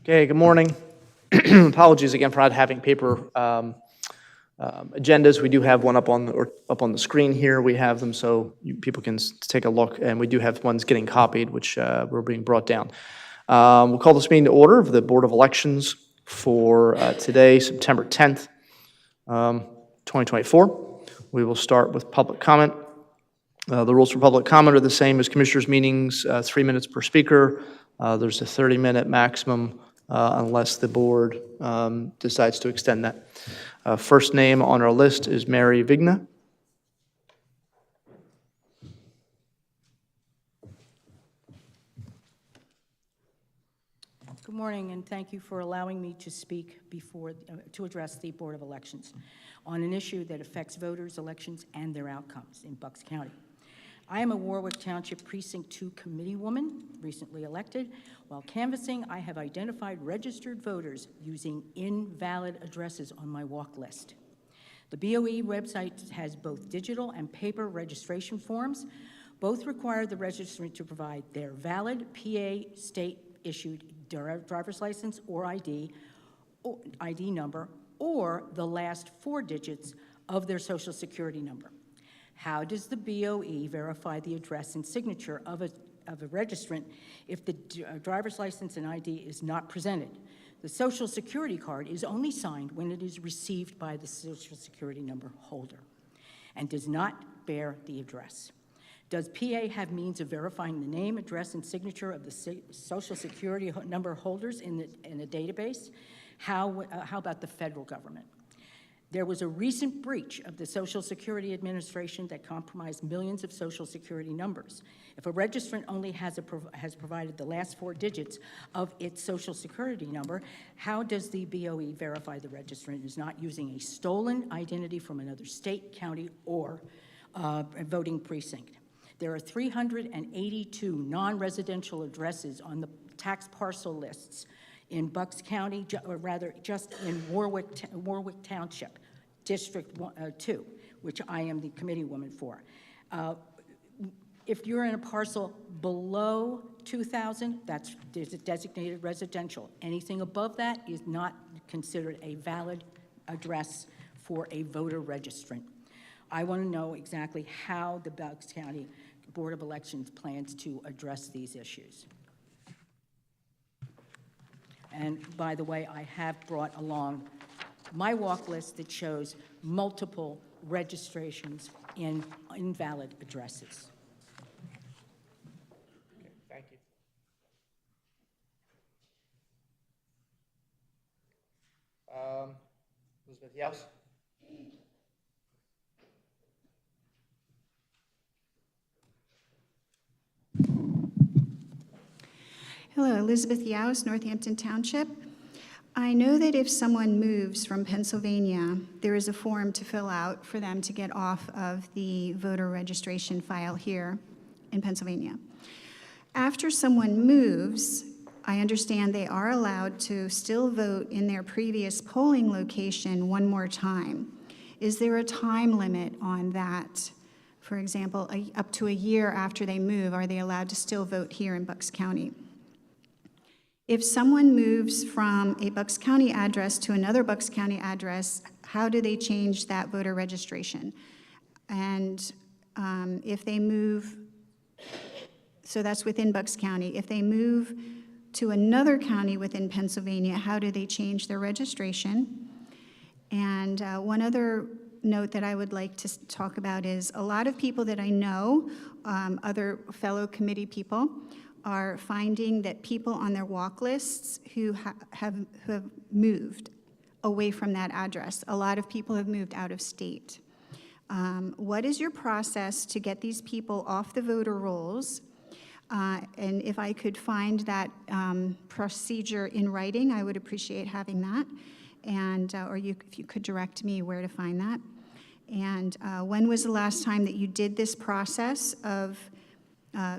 Okay, good morning. Apologies again for not having paper agendas. We do have one up on the screen here. We have them so people can take a look, and we do have ones getting copied, which were being brought down. We'll call this meeting to order of the Board of Elections for today, September 10th, 2024. We will start with public comment. The rules for public comment are the same as commissioners' meetings, 3 minutes per speaker. There's a 30-minute maximum unless the board decides to extend that. First name on our list is Mary Vigna. Good morning, and thank you for allowing me to speak to address the Board of Elections on an issue that affects voters' elections and their outcomes in Bucks County. I am a Warwick Township Precinct 2 committee woman, recently elected. While canvassing, I have identified registered voters using invalid addresses on my walk list. The BOE website has both digital and paper registration forms. Both require the registrant to provide their valid PA state-issued driver's license or ID number, or the last 4 digits of their Social Security number. How does the BOE verify the address and signature of a registrant if the driver's license and ID is not presented? The Social Security card is only signed when it is received by the Social Security number holder and does not bear the address. Does PA have means of verifying the name, address, and signature of the Social Security number holders in a database? How about the federal government? There was a recent breach of the Social Security Administration that compromised millions of Social Security numbers. If a registrant only has provided the last 4 digits of its Social Security number, how does the BOE verify the registrant is not using a stolen identity from another state, county, or voting precinct? There are 382 non-residential addresses on the tax parcel lists in Bucks County, or rather just in Warwick Township, District 2, which I am the committee woman for. If you're in a parcel below 2,000, that's designated residential. Anything above that is not considered a valid address for a voter registrant. I want to know exactly how the Bucks County Board of Elections plans to address these issues. And by the way, I have brought along my walk list that shows multiple registrations in invalid addresses. Okay, thank you. Elizabeth, yes? Hello, Elizabeth Yaus, Northampton Township. I know that if someone moves from Pennsylvania, there is a form to fill out for them to get off of the voter registration file here in Pennsylvania. After someone moves, I understand they are allowed to still vote in their previous polling location one more time. Is there a time limit on that? For example, up to a year after they move, are they allowed to still vote here in Bucks County? If someone moves from a Bucks County address to another Bucks County address, how do they change that voter registration? And if they move, so that's within Bucks County. If they move to another county within Pennsylvania, how do they change their registration? And one other note that I would like to talk about is a lot of people that I know, other fellow committee people, are finding that people on their walk lists who have moved away from that address. A lot of people have moved out of state. What is your process to get these people off the voter rolls? And if I could find that procedure in writing, I would appreciate having that. And or if you could direct me where to find that. And when was the last time that you did this process of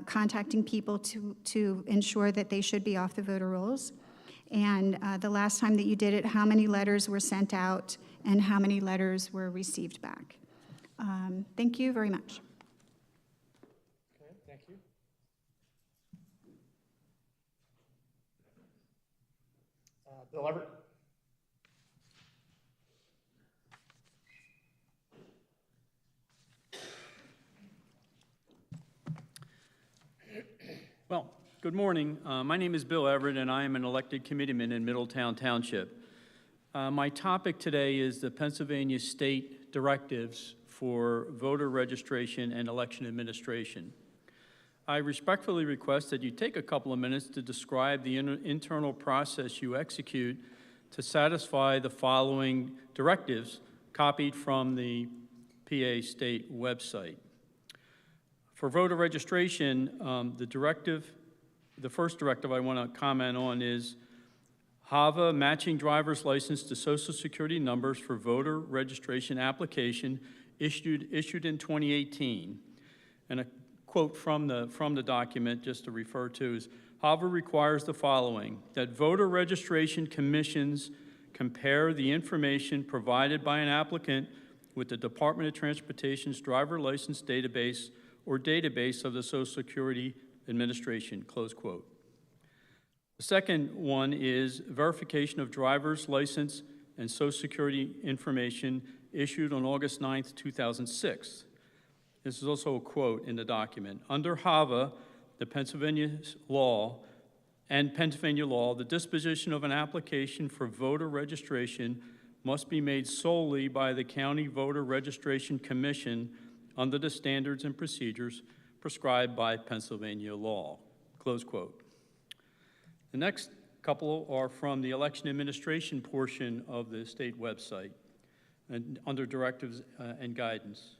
contacting people to ensure that they should be off the voter rolls? And the last time that you did it, how many letters were sent out and how many letters were received back? Thank you very much. Okay, thank you. Bill Everett. Well, good morning. My name is Bill Everett, and I am an elected committeeman in Middletown Township. My topic today is the Pennsylvania state directives for voter registration and election administration. I respectfully request that you take a couple of minutes to describe the internal process you execute to satisfy the following directives copied from the PA state website. For voter registration, the first directive I want to comment on is HAVA matching driver's license to Social Security numbers for voter registration application issued in 2018. And a quote from the document, just to refer to, is HAVA requires the following: that voter registration commissions compare the information provided by an applicant with the Department of Transportation's driver license database or database of the Social Security Administration, close quote. The second one is verification of driver's license and Social Security information issued on August 9th, 2006. This is also a quote in the document. Under HAVA, the Pennsylvania law, the disposition of an application for voter registration must be made solely by the County Voter Registration Commission under the standards and procedures prescribed by Pennsylvania law, close quote. The next couple are from the election administration portion of the state website and under directives and guidance.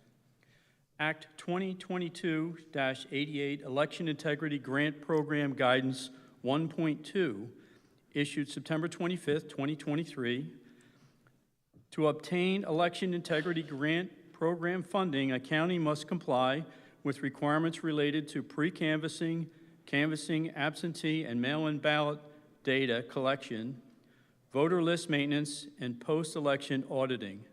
Act 2022-88 Election Integrity Grant Program Guidance 1.2, issued September 25th, 2023. To obtain election integrity grant program funding, a county must comply with requirements related to pre-canvassing, canvassing, absentee, and mail-in ballot data collection, voter list maintenance, and post-election auditing.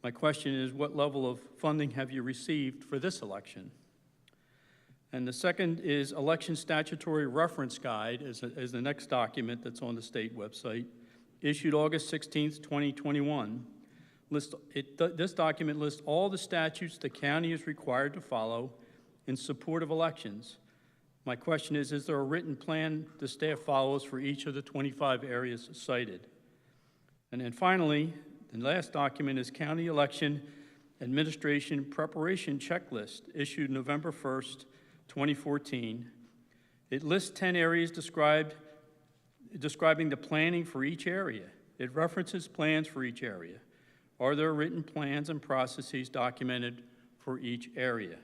My question is, what level of funding have you received for this election? And the second is Election Statutory Reference Guide, as the next document that's on the state website, issued August 16th, 2021. This document lists all the statutes the county is required to follow in support of elections. My question is there a written plan the staff follows for each of the 25 areas cited? And then finally, the last document is County Election Administration Preparation Checklist, issued November 1st, 2014. It lists 10 areas describing the planning for each area. It references plans for each area. Are there written plans and processes documented for each area?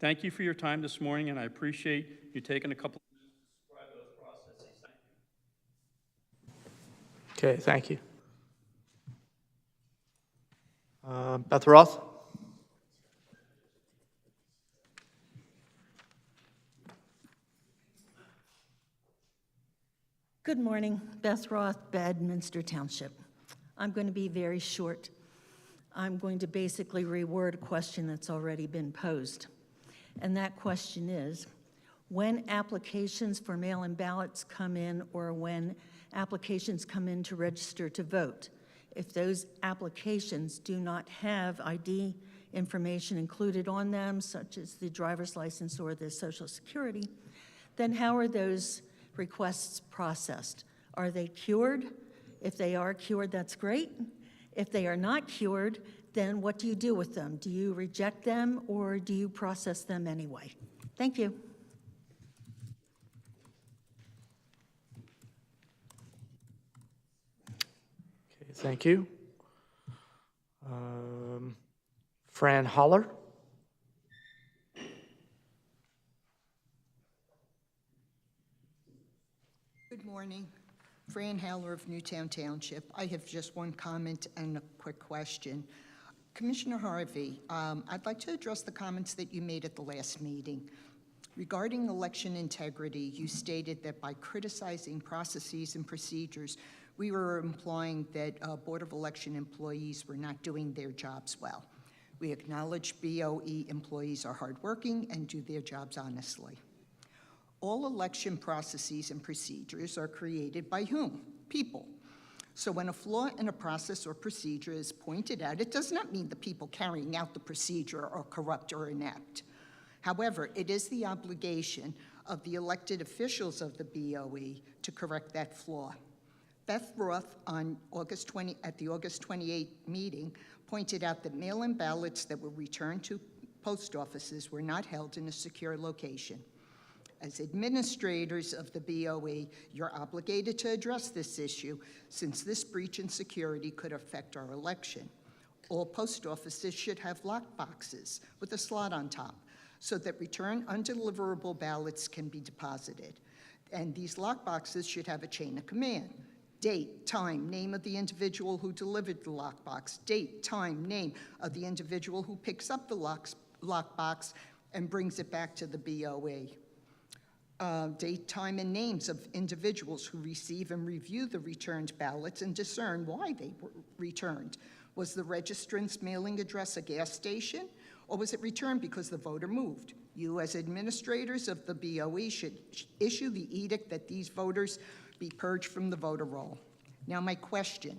Thank you for your time this morning, and I appreciate you taking a couple of minutes to describe those processes. Thank you. Okay, thank you. Beth Roth? Good morning, Beth Roth, Bedminster Township. I'm going to be very short. I'm going to basically reword a question that's already been posed. And that question is, when applications for mail-in ballots come in or when applications come in to register to vote, if those applications do not have ID information included on them, such as the driver's license or the Social Security, then how are those requests processed? Are they cured? If they are cured, that's great. If they are not cured, then what do you do with them? Do you reject them or do you process them anyway? Thank you. Okay, thank you. Fran Holler? Good morning. Fran Haller of Newtown Township. I have just one comment and a quick question. Commissioner Harvey, I'd like to address the comments that you made at the last meeting. Regarding election integrity, you stated that by criticizing processes and procedures, we were implying that Board of Election employees were not doing their jobs well. We acknowledge BOE employees are hardworking and do their jobs honestly. All election processes and procedures are created by whom? People. So when a flaw in a process or procedure is pointed out, it does not mean the people carrying out the procedure are corrupt or inept. However, it is the obligation of the elected officials of the BOE to correct that flaw. Beth Roth at the August 28 meeting pointed out that mail-in ballots that were returned to post offices were not held in a secure location. As administrators of the BOE, you're obligated to address this issue since this breach in security could affect our election. All post offices should have lock boxes with a slot on top so that returned undeliverable ballots can be deposited. And these lock boxes should have a chain of command. Date, time, name of the individual who delivered the lockbox. Date, time, name of the individual who picks up the lockbox and brings it back to the BOE. Date, time, and names of individuals who receive and review the returned ballots and discern why they were returned. Was the registrant's mailing address a gas station, or was it returned because the voter moved? You, as administrators of the BOE, should issue the edict that these voters be purged from the voter roll. Now, my question.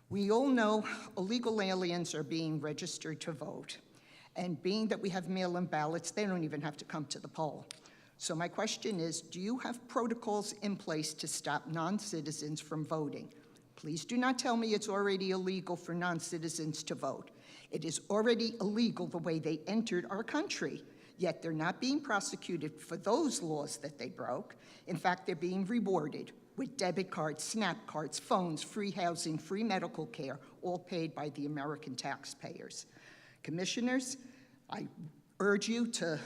We all know illegal aliens are being registered to vote. And being that we have mail-in ballots, they don't even have to come to the poll. So my question is, do you have protocols in place to stop non-citizens from voting? Please do not tell me it's already illegal for non-citizens to vote. It is already illegal the way they entered our country, yet they're not being prosecuted for those laws that they broke. In fact, they're being rewarded with debit cards, SNAP cards, phones, free housing, free medical care, all paid by the American taxpayers. Commissioners, I urge you to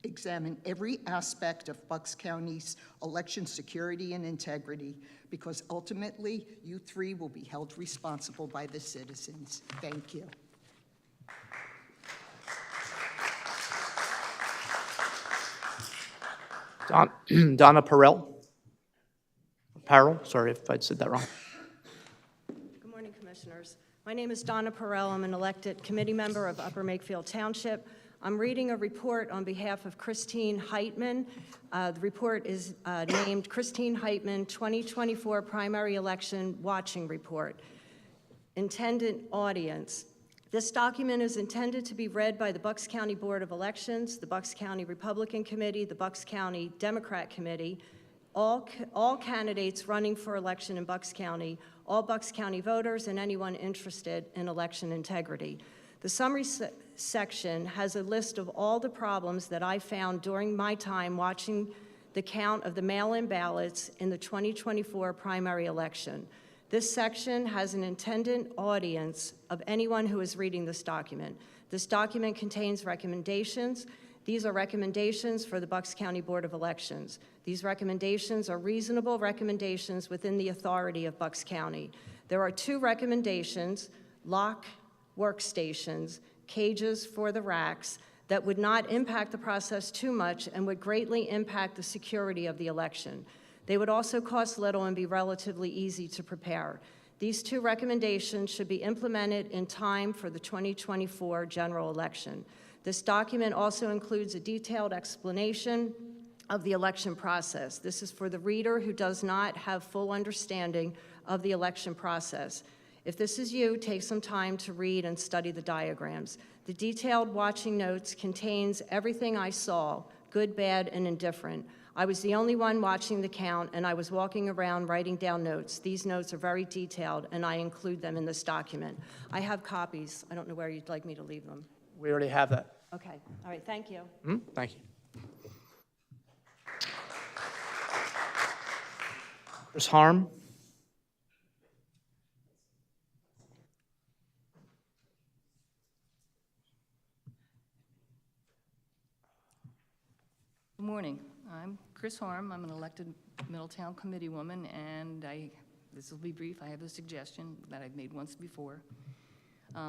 examine every aspect of Bucks County's election security and integrity, because ultimately, you three will be held responsible by the citizens. Thank you. Donna Parrell, sorry if I'd said that wrong. Good morning, Commissioners. My name is Donna Perrell. I'm an elected committee member of Upper Makefield Township. I'm reading a report on behalf of Christine Heitman. The report is named Christine Heitman 2024 Primary Election Watching Report. Intended audience. This document is intended to be read by the Bucks County Board of Elections, the Bucks County Republican Committee, the Bucks County Democrat Committee, all candidates running for election in Bucks County, all Bucks County voters, and anyone interested in election integrity. The summary section has a list of all the problems that I found during my time watching the count of the mail-in ballots in the 2024 primary election. This section has an intended audience of anyone who is reading this document. This document contains recommendations. These are recommendations for the Bucks County Board of Elections. These recommendations are reasonable recommendations within the authority of Bucks County. There are 2 recommendations: lock workstations, cages for the racks, that would not impact the process too much and would greatly impact the security of the election. They would also cost little and be relatively easy to prepare. These 2 recommendations should be implemented in time for the 2024 general election. This document also includes a detailed explanation of the election process. This is for the reader who does not have full understanding of the election process. If this is you, take some time to read and study the diagrams. The detailed watching notes contains everything I saw, good, bad, and indifferent. I was the only one watching the count, and I was walking around writing down notes. These notes are very detailed, and I include them in this document. I have copies. I don't know where you'd like me to leave them. We already have that. Okay. All right. Thank you. Thank you. Ms. Harm? Good morning. I'm Chris Harm. I'm an elected Middletown committee woman, and this will be brief. I have a suggestion that I've made once before.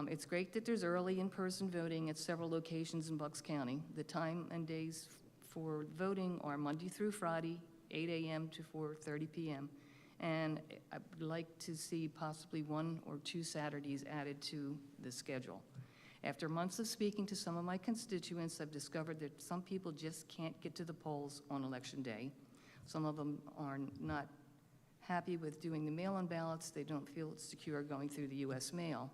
It's great that there's early in-person voting at several locations in Bucks County. The time and days for voting are Monday through Friday, 8 a.m. to 4:30 p.m. And I'd like to see possibly 1 or 2 Saturdays added to the schedule. After months of speaking to some of my constituents, I've discovered that some people just can't get to the polls on election day. Some of them are not happy with doing the mail-in ballots. They don't feel it's secure going through the U.S. mail.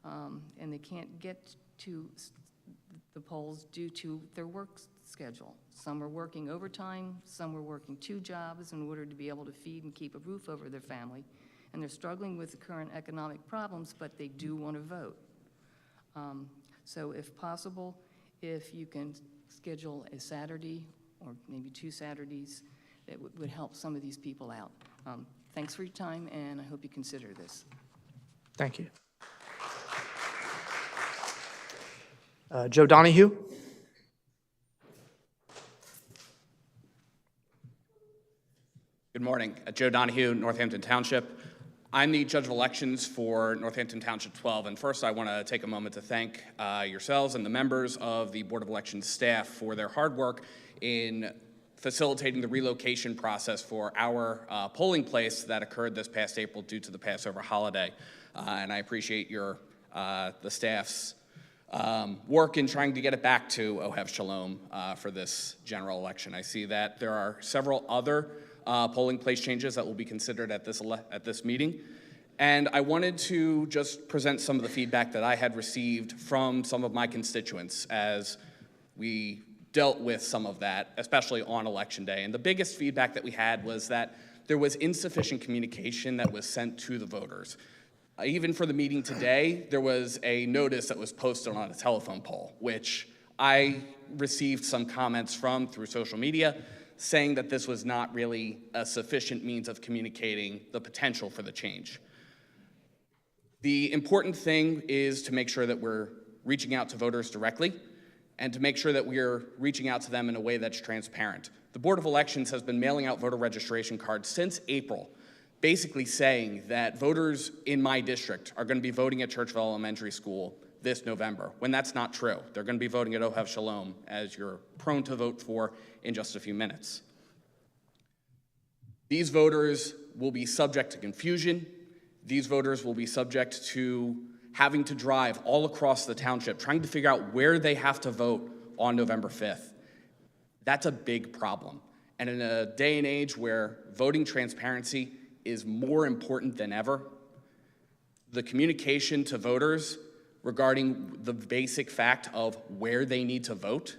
And they can't get to the polls due to their work schedule. Some are working overtime, some are working 2 jobs in order to be able to feed and keep a roof over their family. And they're struggling with the current economic problems, but they do want to vote. So if possible, if you can schedule a Saturday or maybe 2 Saturdays, that would help some of these people out. Thanks for your time, and I hope you consider this. Thank you. Joe Donahue? Good morning. Joe Donahue, Northampton Township. I'm the Judge of Elections for Northampton Township 12, and first I want to take a moment to thank yourselves and the members of the Board of Elections staff for their hard work in facilitating the relocation process for our polling place that occurred this past April due to the Passover holiday. And I appreciate the staff's work in trying to get it back to Ohev Shalom for this general election. I see that there are several other polling place changes that will be considered at this meeting. And I wanted to just present some of the feedback that I had received from some of my constituents as we dealt with some of that, especially on Election Day. And the biggest feedback that we had was that there was insufficient communication that was sent to the voters. Even for the meeting today, there was a notice that was posted on a telephone pole, which I received some comments from through social media saying that this was not really a sufficient means of communicating the potential for the change. The important thing is to make sure that we're reaching out to voters directly and to make sure that we're reaching out to them in a way that's transparent. The Board of Elections has been mailing out voter registration cards since April, basically saying that voters in my district are going to be voting at Churchville Elementary School this November, when that's not true. They're going to be voting at Ohev Shalom, as you're prone to vote for in just a few minutes. These voters will be subject to confusion. These voters will be subject to having to drive all across the township, trying to figure out where they have to vote on November 5th. That's a big problem. And in a day and age where voting transparency is more important than ever, the communication to voters regarding the basic fact of where they need to vote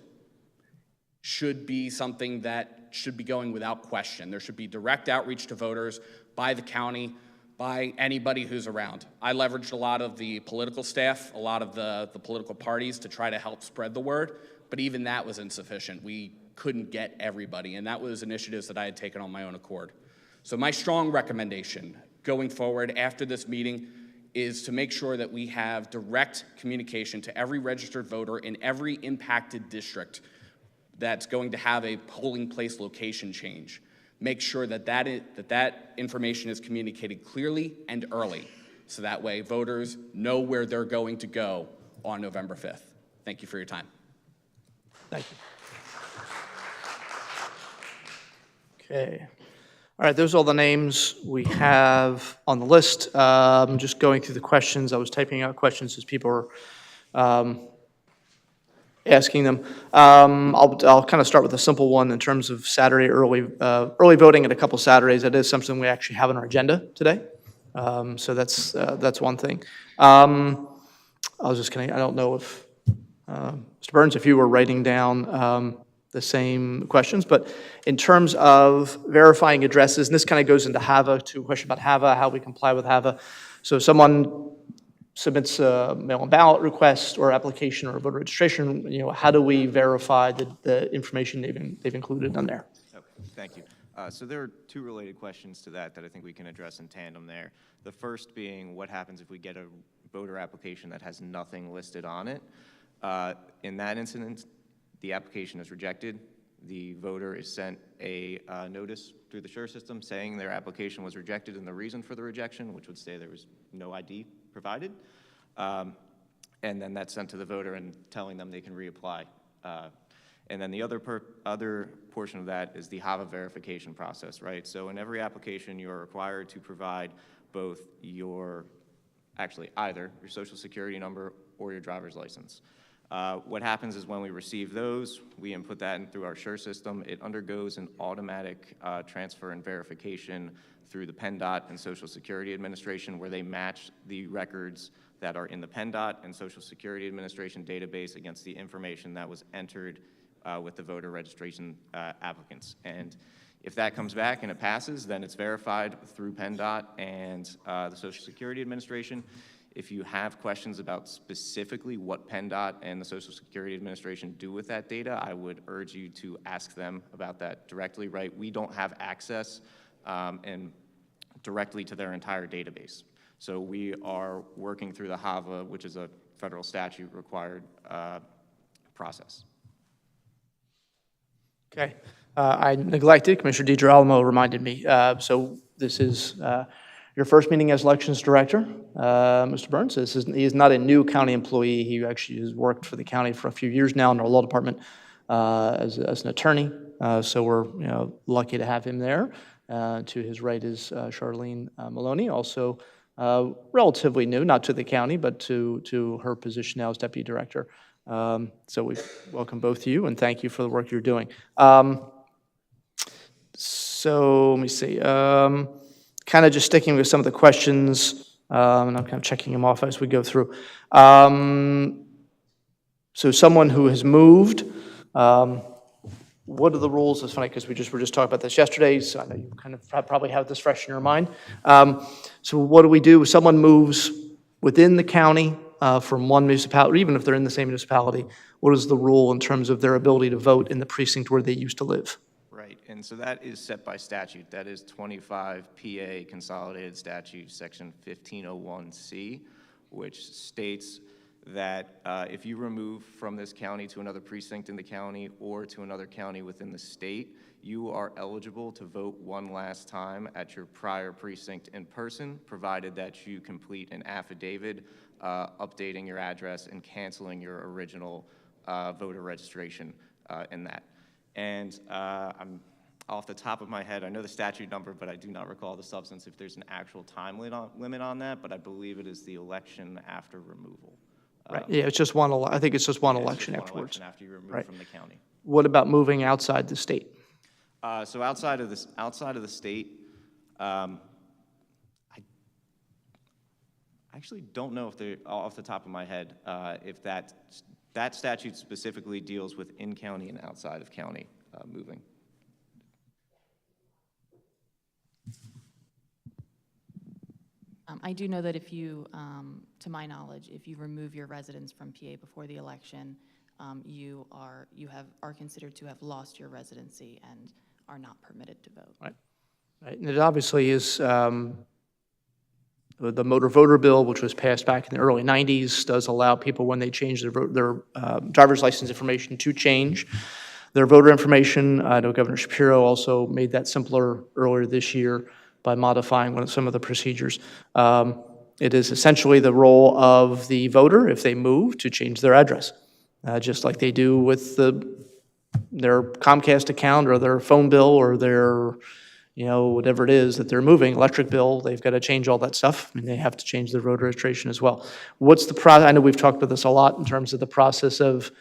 should be something that should be going without question. There should be direct outreach to voters by the county, by anybody who's around. I leveraged a lot of the political staff, a lot of the political parties to try to help spread the word, but even that was insufficient. We couldn't get everybody, and that was initiatives that I had taken on my own accord. So my strong recommendation going forward after this meeting is to make sure that we have direct communication to every registered voter in every impacted district that's going to have a polling place location change. Make sure that that information is communicated clearly and early, so that way voters know where they're going to go on November 5th. Thank you for your time. Thank you. Okay. All right, those are all the names we have on the list. I'm just going through the questions. I was typing out questions as people were asking them. I'll kind of start with a simple one in terms of Saturday early voting at a couple Saturdays. That is something we actually have on our agenda today. So that's one thing. I was just I don't know if Mr. Burns, if you were writing down the same questions, but in terms of verifying addresses, and this kind of goes into HAVA, to a question about HAVA, how we comply with HAVA. So if someone submits a mail-in ballot request or application or voter registration, how do we verify the information they've included on there? Okay, thank you. So there are 2 related questions to that I think we can address in tandem there. The first being, what happens if we get a voter application that has nothing listed on it? In that incident, the application is rejected. The voter is sent a notice through the SURE system saying their application was rejected and the reason for the rejection, which would say there was no ID provided. And then that's sent to the voter and telling them they can reapply. And then the other portion of that is the HAVA verification process, right? So in every application, you are required to provide both either your social security number or your driver's license. What happens is when we receive those, we input that in through our SURE system. It undergoes an automatic transfer and verification through the PennDOT and Social Security Administration, where they match the records that are in the PennDOT and Social Security Administration database against the information that was entered with the voter registration applicants. And if that comes back and it passes, then it's verified through PennDOT and the Social Security Administration. If you have questions about specifically what PennDOT and the Social Security Administration do with that data, I would urge you to ask them about that directly, right? We don't have access and directly to their entire database. So we are working through the HAVA, which is a federal statute required process. Okay. I neglected, Commissioner DiGirolamo reminded me. So this is your first meeting as elections director, Mr. Burns. He is not a new county employee. He actually has worked for the county for a few years now in our law department as an attorney. So we're lucky to have him there. To his right is Charlene Maloney, also relatively new, not to the county, but to her position now as deputy director. So we welcome both of you and thank you for the work you're doing. So let me see. Kind of just sticking with some of the questions, and I'm kind of checking them off as we go through. So someone who has moved, what are the rules? It's funny because we were just talking about this yesterday, so I know you kind of probably have this fresh in your mind. So what do we do if someone moves within the county from one municipality, or even if they're in the same municipality? What is the rule in terms of their ability to vote in the precinct where they used to live? Right, and so that is set by statute. That is 25 PA Consolidated Statute, Section 1501C, which states that if you remove from this county to another precinct in the county or to another county within the state, you are eligible to vote one last time at your prior precinct in person, provided that you complete an affidavit updating your address and canceling your original voter registration in that. And I'm off the top of my head, I know the statute number, but I do not recall the substance if there's an actual time limit on that, but I believe it is the election after removal. Right. Yeah, it's just one. I think it's just one Yeah, it's election just one afterwards. election after you remove Right. from the county. What about moving outside the state? So outside of the state, I actually don't know if they're off the top of my head if that statute specifically deals with in-county and outside of county moving. I do know that if you, to my knowledge, if you remove your residence from PA before the election, you are considered to have lost your residency and are not permitted to vote. Right. Right. And it obviously is the motor voter bill, which was passed back in the early 90s, does allow people when they change their driver's license information to change their voter information. I know Governor Shapiro also made that simpler earlier this year by modifying some of the procedures. It is essentially the role of the voter, if they move, to change their address, just like they do with their Comcast account or their phone bill or their, whatever it is that they're moving, electric bill. They've got to change all that stuff, and they have to change their voter registration as well. What's the process? I know we've talked about this a lot in terms of the process of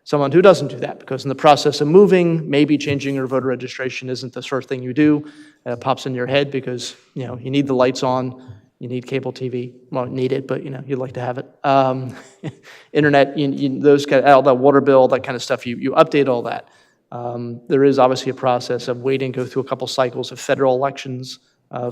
someone who doesn't do that, because in the process of moving, maybe changing your voter registration isn't the first thing you do. It pops in your head because, you need the lights on, you need cable TV. Well, need it, but, you'd like to have it. Internet, those kind of, all that water bill, that kind of stuff, you update all that. There is obviously a process of waiting, go through a couple cycles of federal elections.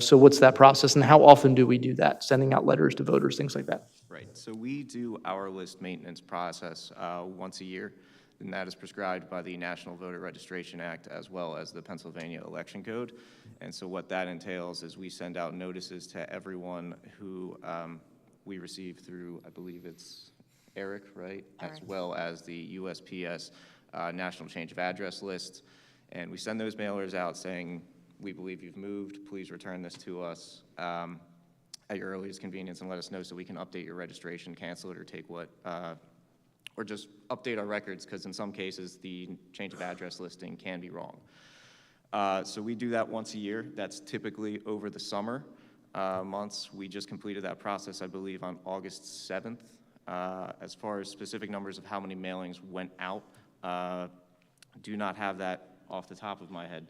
So what's that process, and how often do we do that? Sending out letters to voters, things like that. Right, so we do our list maintenance process once a year, and that is prescribed by the National Voter Registration Act as well as the Pennsylvania Election Code. And so what that entails is we send out notices to everyone who we receive through, I believe it's Eric, right? Eric. As well as the USPS National Change of Address List. And we send those mailers out saying, we believe you've moved, please return this to us at your earliest convenience and let us know so we can update your registration, cancel it, or take or just update our records, because in some cases the change of address listing can be wrong. So we do that once a year. That's typically over the summer months. We just completed that process, I believe, on August 7th. As far as specific numbers of how many mailings went out, do not have that off the top of my head.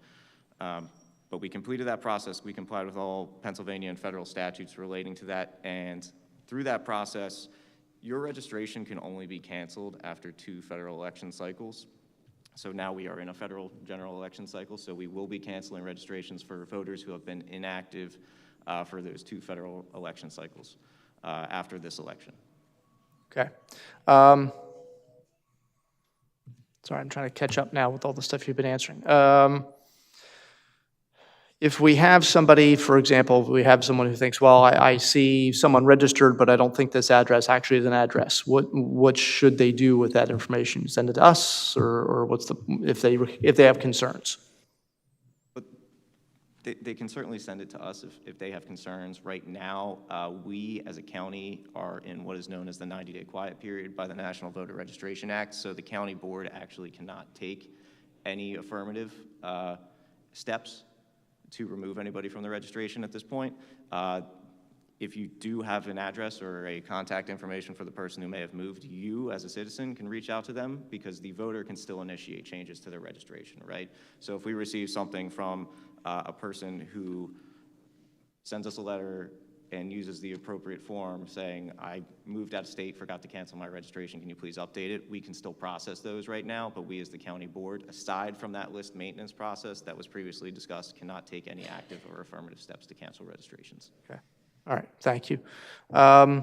But we completed that process. We complied with all Pennsylvania and federal statutes relating to that. And through that process, your registration can only be canceled after 2 federal election cycles. So now we are in a federal general election cycle, so we will be canceling registrations for voters who have been inactive for those 2 federal election cycles after this election. Okay. Sorry, I'm trying to catch up now with all the stuff you've been answering. If we have somebody, for example, we have someone who thinks, well, I see someone registered, but I don't think this address actually is an address. What should they do with that information? Send it to us, or what's the, if they have concerns? But they can certainly send it to us if they have concerns. Right now, we as a county are in what is known as the 90-day quiet period by the National Voter Registration Act, so the county board actually cannot take any affirmative steps to remove anybody from the registration at this point. If you do have an address or a contact information for the person who may have moved, you as a citizen can reach out to them because the voter can still initiate changes to their registration, right? So if we receive something from a person who sends us a letter and uses the appropriate form saying, I moved out of state, forgot to cancel my registration, can you please update it? We can still process those right now, but we as the county board, aside from that list maintenance process that was previously discussed, cannot take any active or affirmative steps to cancel registrations. Okay. All right, thank you. As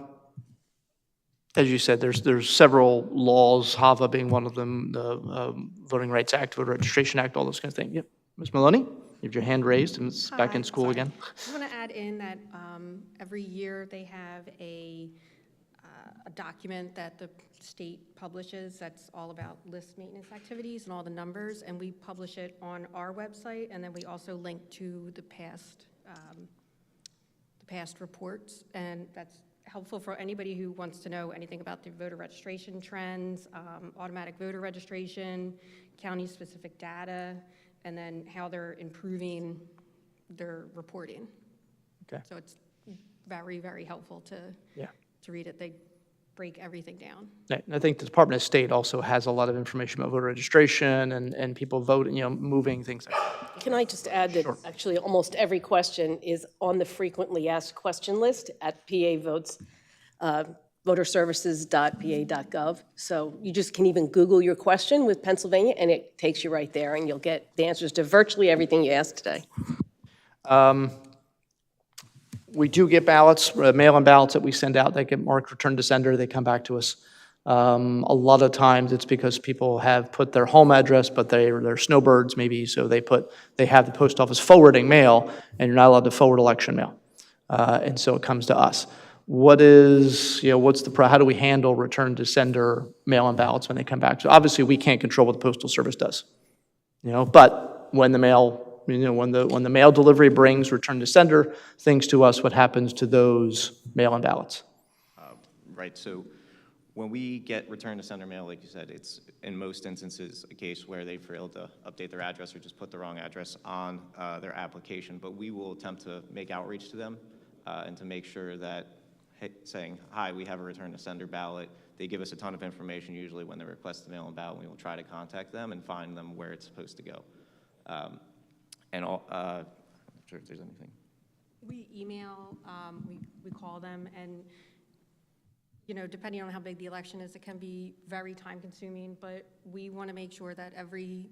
you said, there's several laws, HAVA being one of them, the Voting Rights Act, Voter Registration Act, all those kind of things. Yep. Ms. Maloney, you have your hand raised, and it's back in school Sorry. again. I want to add in that every year they have a document that the state publishes that's all about list maintenance activities and all the numbers, and we publish it on our website, and then we also link to the past reports, and that's helpful for anybody who wants to know anything about the voter registration trends, automatic voter registration, county-specific data, and then how they're improving their reporting. Okay. So it's very, very helpful to read it. They break everything down. And I think the Department of State also has a lot of information about voter registration and people voting, moving, things like that. Can I just add that actually almost every question is on the frequently asked question list at PA Votes, voterservices.pa.gov. So you just can even Google your question with Pennsylvania, and it takes you right there, and you'll get the answers to virtually everything you asked today. We do get ballots, mail-in ballots that we send out. They get marked return to sender. They come back to us. A lot of times it's because people have put their home address, but they're snowbirds maybe, so they have the post office forwarding mail, and you're not allowed to forward election mail. And so it comes to us. How do we handle return to sender mail-in ballots when they come back? So obviously we can't control what the Postal Service does, but when the mail, when the mail delivery brings return to sender things to us, what happens to those mail-in ballots? Right, so when we get return to sender mail, like you said, it's in most instances a case where they failed to update their address or just put the wrong address on their application, but we will attempt to make outreach to them and to make sure that saying, hi, we have a return to sender ballot. They give us a ton of information usually when they request the mail-in ballot. We will try to contact them and find them where it's supposed to go. I'm not sure if there's anything. We email, we call them, and depending on how big the election is, it can be very time-consuming, but we want to make sure that every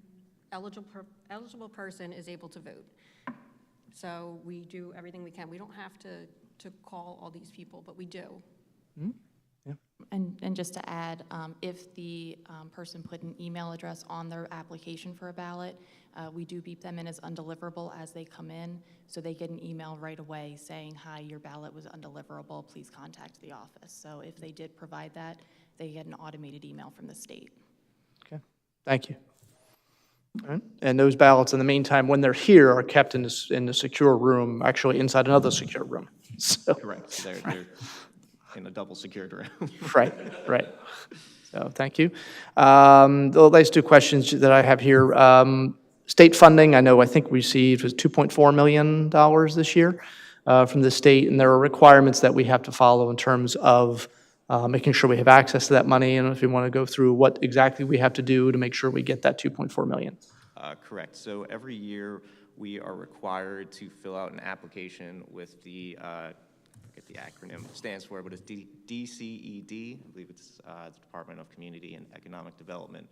eligible person is able to vote. So we do everything we can. We don't have to call all these people, but we do. Mm-hmm. Yeah. And just to add, if the person put an email address on their application for a ballot, we do beep them in as undeliverable as they come in, so they get an email right away saying, hi, your ballot was undeliverable, please contact the office. So if they did provide that, they get an automated email from the state. Okay, thank you. All right. And those ballots, in the meantime, when they're here, are kept in a secure room, actually inside another secure room. So, correct, they're in a double secured room. Right. So thank you. The last two questions that I have here. State funding, I think we received was $2.4 million this year from the state, and there are requirements that we have to follow in terms of making sure we have access to that money, and if you want to go through what exactly we have to do to make sure we get that 2.4 million. Correct. So every year, we are required to fill out an application with the, I forget the acronym it stands for, but it's DCED. I believe it's the Department of Community and Economic Development.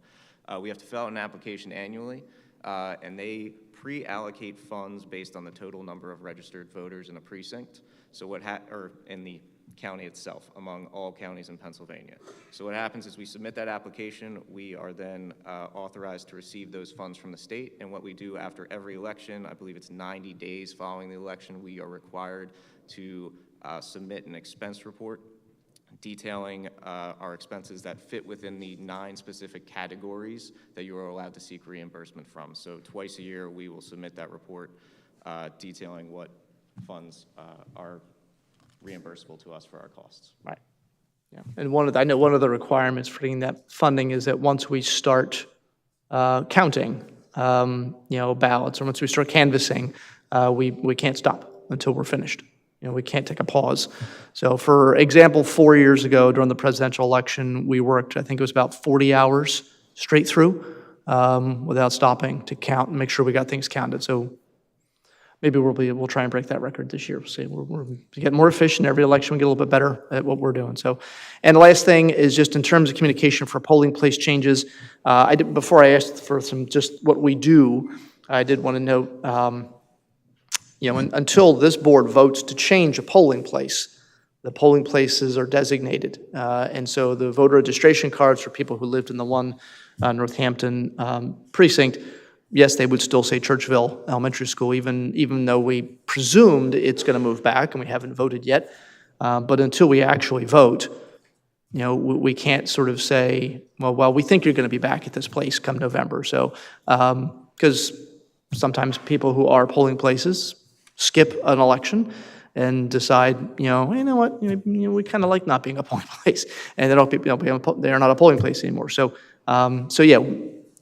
We have to fill out an application annually, and they pre-allocate funds based on the total number of registered voters in a precinct. So or in the county itself, among all counties in Pennsylvania. So what happens is we submit that application, we are then authorized to receive those funds from the state, and what we do after every election, I believe it's 90 days following the election, we are required to submit an expense report detailing our expenses that fit within the 9 specific categories that you are allowed to seek reimbursement from. So twice a year, we will submit that report detailing what funds are reimbursable to us for our costs. Right. Yeah. And I know one of the requirements for getting that funding is that once we start counting, ballots, or once we start canvassing, we can't stop until we're finished. We can't take a pause. So for example, 4 years ago during the presidential election, we worked, I think it was about 40 hours straight through without stopping to count and make sure we got things counted. So maybe we'll try and break that record this year. We'll see. We're getting more efficient. Every election we get a little bit better at what we're doing. So, and the last thing is just in terms of communication for polling place changes. Before I asked for some just what we do, I did want to note, until this board votes to change a polling place, the polling places are designated, and so the voter registration cards for people who lived in the one Northampton precinct. Yes, they would still say Churchville Elementary School, even though we presumed it's going to move back, and we haven't voted yet. But until we actually vote, we can't sort of say, well, we think you're going to be back at this place come November. So, because sometimes people who are polling places skip an election and decide, you know what, we kind of like not being a polling place, and they are not a polling place anymore. So, yeah.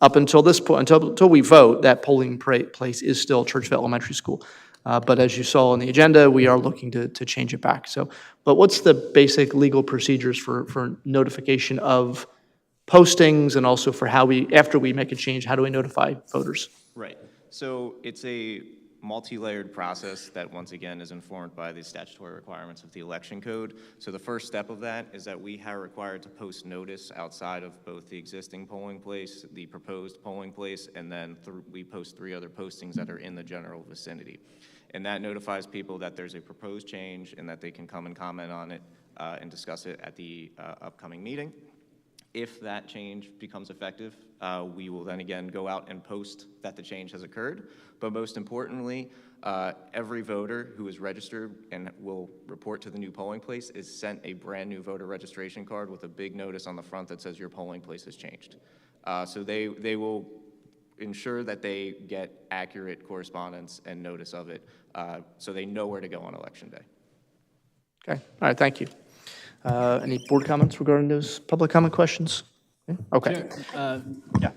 Up until this point, until we vote, that polling place is still Churchville Elementary School. But as you saw on the agenda, we are looking to change it back. So, but what's the basic legal procedures for notification of postings, and also for after we make a change, how do we notify voters? Right. So it's a multi-layered process that, once again, is informed by the statutory requirements of the election code. So the first step of that is that we are required to post notice outside of both the existing polling place, the proposed polling place, and then we post 3 other postings that are in the general vicinity. And that notifies people that there's a proposed change and that they can come and comment on it and discuss it at the upcoming meeting. If that change becomes effective, we will then again go out and post that the change has occurred. But most importantly, every voter who is registered and will report to the new polling place is sent a brand new voter registration card with a big notice on the front that says your polling place has changed. So they will ensure that they get accurate correspondence and notice of it, so they know where to go on Election Day. Okay, all right, thank you. Any board comments regarding those public comment questions? Okay.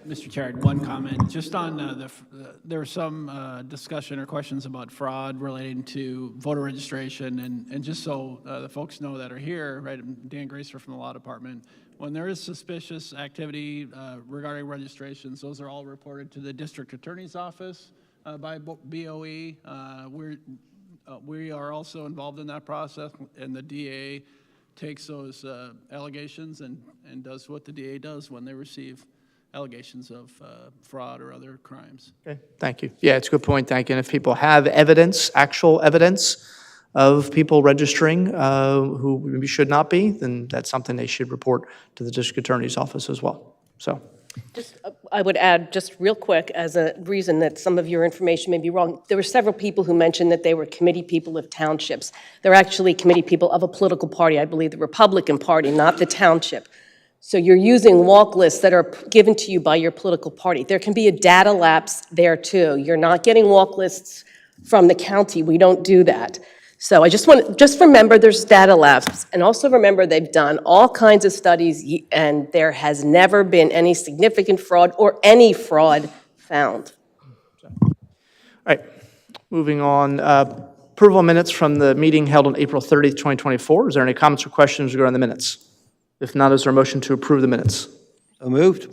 Mr. Chair, I had one comment. Just on there was some discussion or questions about fraud relating to voter registration, and just so the folks know that are here, right? I'm Dan Gracer from the Law Department. When there is suspicious activity regarding registrations, those are all reported to the District Attorney's Office by BOE. We are also involved in that process, and the DA takes those allegations and does what the DA does when they receive allegations of fraud or other crimes. Okay, thank you. Yeah, it's a good point, thank you. And if people have evidence, actual evidence of people registering who maybe should not be, then that's something they should report to the District Attorney's Office as well. So, I would add, just real quick, as a reason that some of your information may be wrong, there were several people who mentioned that they were committee people of townships. They're actually committee people of a political party, I believe the Republican Party, not the township. So you're using walk lists that are given to you by your political party. There can be a data lapse there too. You're not getting walk lists from the county. We don't do that. So I just remember there's data lapse, and also remember they've done all kinds of studies, and there has never been any significant fraud or any fraud found. all right, moving on. Approval of minutes from the meeting held on April 30th, 2024. Is there any comments or questions regarding the minutes? If not, is there a motion to approve the minutes? So moved.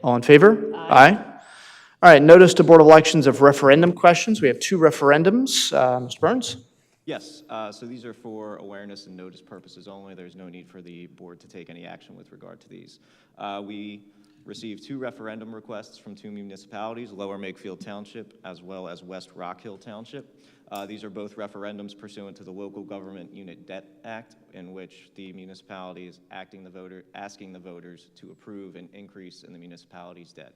All in favor? Aye. All right, notice to Board of Elections of referendum questions. We have 2 referendums. Mr. Burns? Yes, so these are for awareness and notice purposes only. There's no need for the board to take any action with regard to these. We received 2 referendum requests from 2 municipalities, Lower Makefield Township as well as West Rock Hill Township. These are both referendums pursuant to the Local Government Unit Debt Act, in which the municipality is asking the voters to approve an increase in the municipality's debt.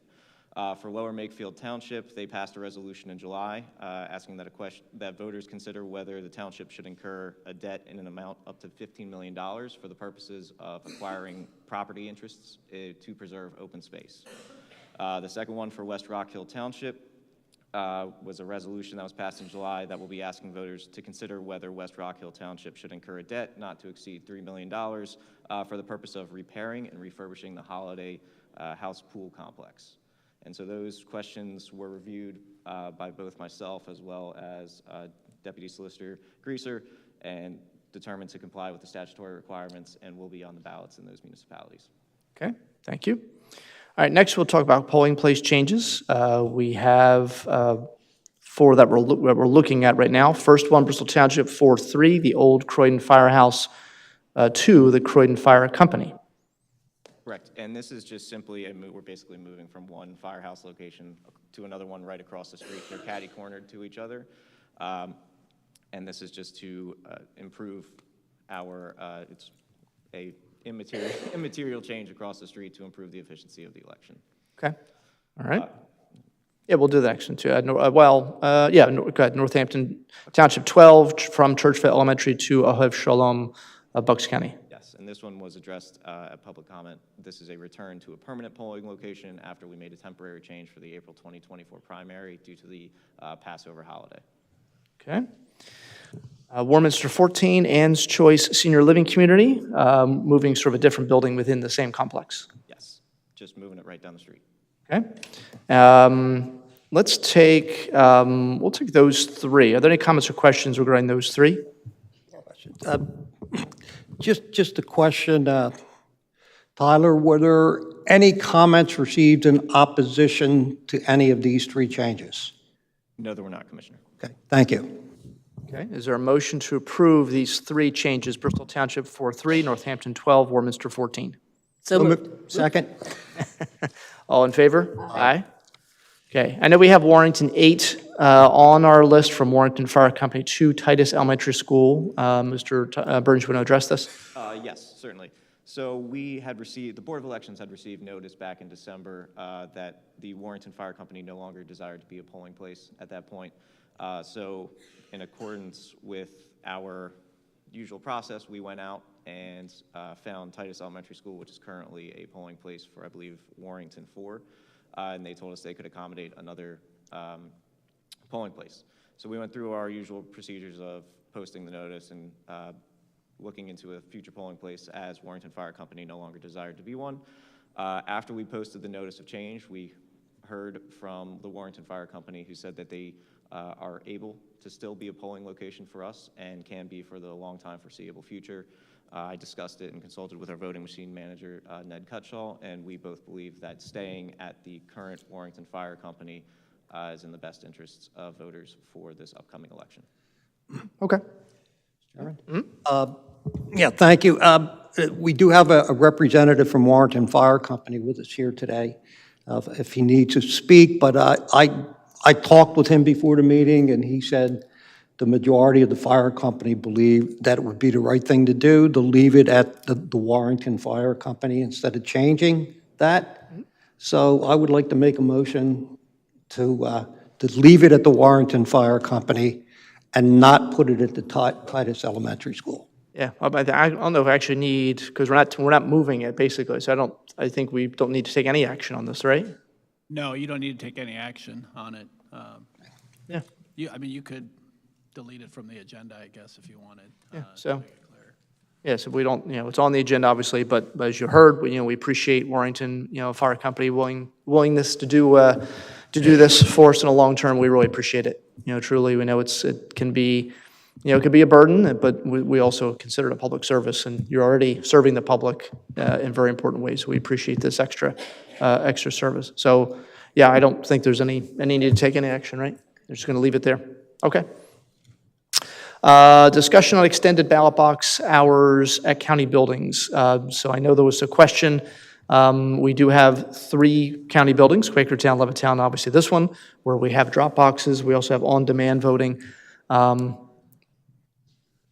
For Lower Makefield Township, they passed a resolution in July asking that voters consider whether the township should incur a debt in an amount up to $15 million for the purposes of acquiring property interests to preserve open space. The second one for West Rock Hill Township was a resolution that was passed in July that will be asking voters to consider whether West Rock Hill Township should incur a debt not to exceed $3 million for the purpose of repairing and refurbishing the Holiday House Pool Complex. And so those questions were reviewed by both myself as well as Deputy Solicitor Greaser and determined to comply with the statutory requirements and will be on the ballots in those municipalities. Okay, thank you. All right, next we'll talk about polling place changes. We have 4 that we're looking at right now. First one, Bristol Township 4-3, the old Croydon Firehouse, 2, the Croydon Fire Company. Correct, and this is just simply, we're basically moving from one firehouse location to another one right across the street. They're catty-cornered to each other, and this is just to improve our, it's a immaterial change across the street to improve the efficiency of the election. Okay, all right. Yeah, we'll do that action too. Go ahead, Northampton Township 12, from Churchville Elementary to Ohev Shalom, Bucks County. Yes, and this one was addressed at public comment. This is a return to a permanent polling location after we made a temporary change for the April 2024 primary due to the Passover holiday. Okay. Warminster 14, Ann's Choice Senior Living Community, moving sort of a different building within the same complex. Yes, just moving it right down the street. Okay. Let's take, we'll take those 3. Are there any comments or questions regarding those 3? Just a question, Tyler, were there any comments received in opposition to any of these 3 changes? No, there were not, Commissioner. Okay, thank you. Okay, is there a motion to approve these 3 changes? Bristol Township 4-3, Northampton 12, Warminster 14. So moved. Second. All in favor? Aye. Okay, I know we have Warrington 8 on our list from Warrington Fire Company 2, Titus Elementary School. Mr. Burns, you want to address this? Yes, certainly. So we had received, the Board of Elections had received notice back in December that the Warrington Fire Company no longer desired to be a polling place at that point. So in accordance with our usual process, we went out and found Titus Elementary School, which is currently a polling place for, I believe, Warrington 4. And they told us they could accommodate another polling place. So we went through our usual procedures of posting the notice and looking into a future polling place as Warrington Fire Company no longer desired to be one. After we posted the notice of change, we heard from the Warrington Fire Company, who said that they are able to still be a polling location for us and can be for the long time foreseeable future. I discussed it and consulted with our voting machine manager, Ned Cutshaw, and we both believe that staying at the current Warrington Fire Company is in the best interests of voters for this upcoming election. Okay. Yeah, thank you. We do have a representative from Warrington Fire Company with us here today, if he needs to speak, but I talked with him before the meeting, and he said the majority of the fire company believe that it would be the right thing to do, to leave it at the Warrington Fire Company instead of changing that. So I would like to make a motion to leave it at the Warrington Fire Company and not put it at the Titus Elementary School. Yeah, I don't know if I actually need, because we're not moving it, basically, so I think we don't need to take any action on this, right? No, you don't need to take any action on it. Yeah. You could delete it from the agenda, I guess, if you wanted. Yeah, to so, make it clear. yeah, so we don't, it's on the agenda, obviously, but as you heard, we appreciate Warrington, Fire Company willingness to do this for us in the long term. We really appreciate it. Truly, we know it can be it could be a burden, but we also consider it a public service, and you're already serving the public in very important ways. We appreciate this extra service. So, yeah, I don't think there's any need to take any action, right? They're just going to leave it there. Okay. Discussion on extended ballot box hours at county buildings. So I know there was a question. We do have 3 county buildings, Quakertown, Levittown, obviously this one, where we have drop boxes. We also have on-demand voting.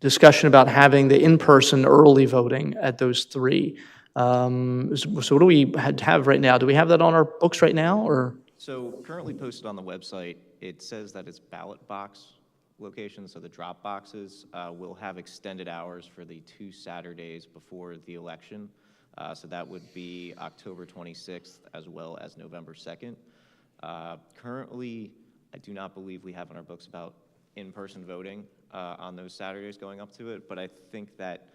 Discussion about having the in-person early voting at those 3. So what do we have right now? Do we have that on our books right now, or? So currently posted on the website, it says that it's ballot box locations, so the drop boxes will have extended hours for the 2 Saturdays before the election. So that would be October 26th as well as November 2nd. Currently, I do not believe we have on our books about in-person voting on those Saturdays going up to it, but I think that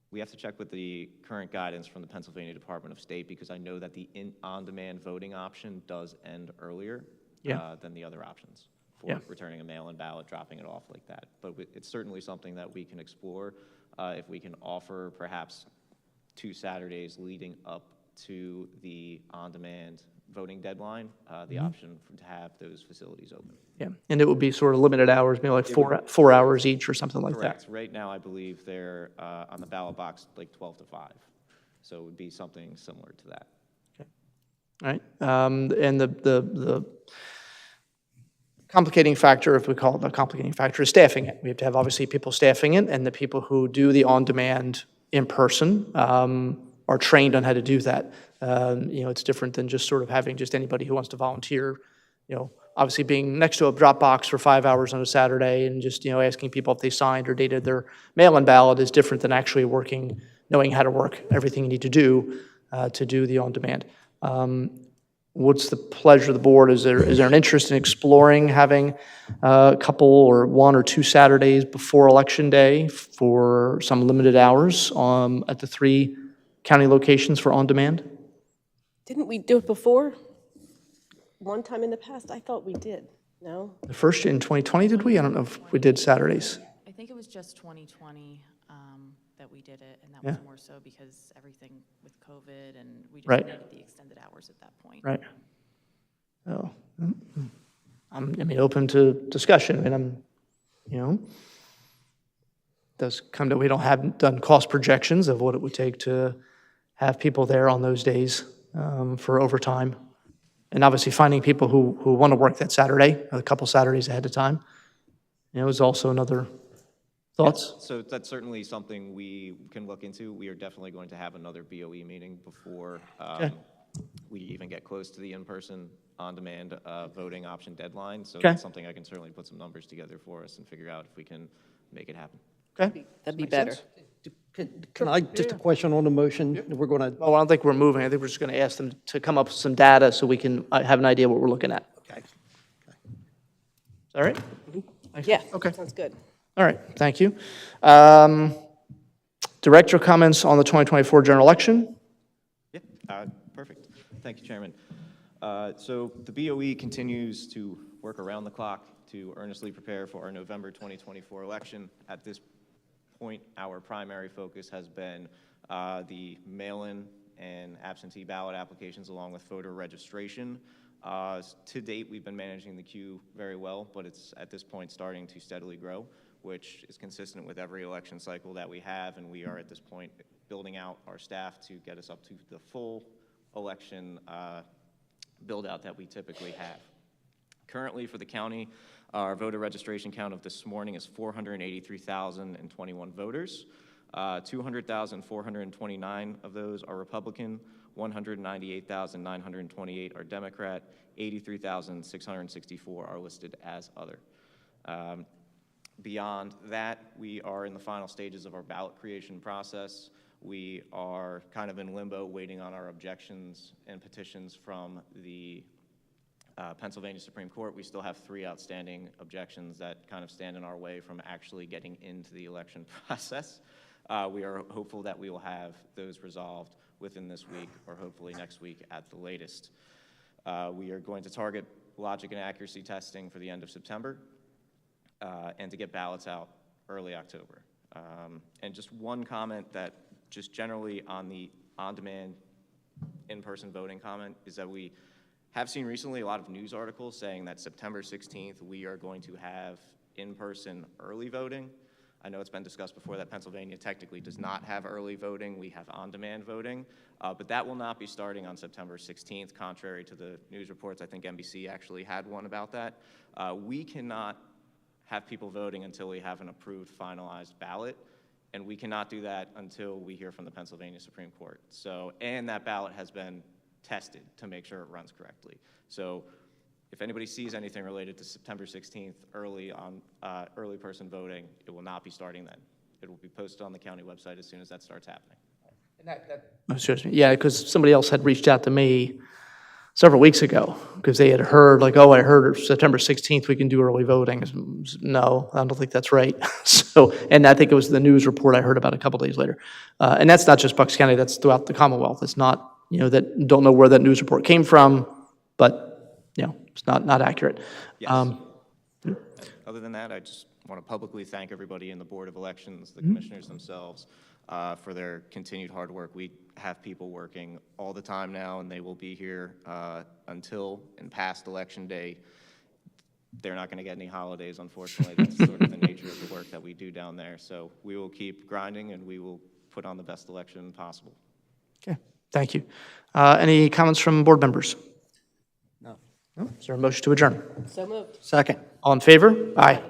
we have to check with the current guidance from the Pennsylvania Department of State, because I know that the on-demand voting option does end earlier than the other options for returning a mail-in ballot, dropping it off like that. But it's certainly something that we can explore if we can offer perhaps 2 Saturdays leading up to the on-demand voting deadline, the option to have those facilities open. Yeah, and it would be sort of limited hours, maybe like 4 hours each or something like that. Correct. Right now, I believe they're on the ballot box like 12 to 5. So it would be something similar to that. Okay. All right. And the complicating factor, if we call it a complicating factor, is staffing it. We have to have obviously people staffing it, and the people who do the on-demand in person are trained on how to do that. It's different than just sort of having just anybody who wants to volunteer. Obviously being next to a drop box for 5 hours on a Saturday and just asking people if they signed or dated their mail-in ballot is different than actually working, knowing how to work everything you need to do the on-demand. What's the pleasure of the board? Is there an interest in exploring having a couple or 1 or 2 Saturdays before Election Day for some limited hours at the 3 county locations for on-demand? Didn't we do it before? One time in the past? I thought we did. No? The first in 2020, did we? I don't know if we did Saturdays. I think it was just 2020 that we did it, and that was more so because everything with COVID, and we just needed the extended hours at that point. Right. Oh, I'm open to discussion, and does come to, we haven't done cost projections of what it would take to have people there on those days for overtime. And obviously finding people who want to work that Saturday, a couple Saturdays ahead of time, is also another. Thoughts? Yeah, so that's certainly something we can look into. We are definitely going to have another BOE meeting before we even get close to the in-person on-demand voting option deadline. So that's something I can certainly put some numbers together for us and figure out if we can make it happen. Okay. That'd be better. Can I, just a question on the motion? We're going to. Well, I don't think we're moving. I think we're just going to ask them to come up with some data so we can have an idea what we're looking at. Okay. All right? Yeah, Okay. sounds good. All right, thank you. Director comments on the 2024 general election? Yeah, perfect. Thank you, Chairman. So the BOE continues to work around the clock to earnestly prepare for our November 2024 election. At this point, our primary focus has been the mail-in and absentee ballot applications along with voter registration. To date, we've been managing the queue very well, but it's at this point starting to steadily grow, which is consistent with every election cycle that we have, and we are at this point building out our staff to get us up to the full election build-out that we typically have. Currently for the county, our voter registration count of this morning is 483,021 voters. 200,429 of those are Republican, 198,928 are Democrat, 83,664 are listed as other. Beyond that, we are in the final stages of our ballot creation process. We are kind of in limbo waiting on our objections and petitions from the Pennsylvania Supreme Court. We still have 3 outstanding objections that kind of stand in our way from actually getting into the election process. We are hopeful that we will have those resolved within this week or hopefully next week at the latest. We are going to target logic and accuracy testing for the end of September. and to get ballots out early October. And just one comment that just generally on the on-demand in-person voting comment is that we have seen recently a lot of news articles saying that September 16th, we are going to have in-person early voting. I know it's been discussed before that Pennsylvania technically does not have early voting. We have on-demand voting, but that will not be starting on September 16th, contrary to the news reports. I think NBC actually had one about that. We cannot have people voting until we have an approved finalized ballot, and we cannot do that until we hear from the Pennsylvania Supreme Court. So, and that ballot has been tested to make sure it runs correctly. So if anybody sees anything related to September 16th early person voting, it will not be starting then. It will be posted on the county website as soon as that starts happening. Excuse me. Yeah, because somebody else had reached out to me several weeks ago because they had heard, like, oh, I heard September 16th we can do early voting. No, I don't think that's right. So, and I think it was the news report I heard about a couple days later. And that's not just Bucks County, that's throughout the Commonwealth. It's not, that don't know where that news report came from, but, it's not accurate. Yes. Other than that, I just want to publicly thank everybody in the Board of Elections, the commissioners themselves, for their continued hard work. We have people working all the time now, and they will be here until and past Election Day. They're not going to get any holidays, unfortunately. That's sort of the nature of the work that we do down there. So we will keep grinding, and we will put on the best election possible. Okay, thank you. Any comments from board members? No. No? Is there a motion to adjourn? So moved. Second. All in favor? Aye.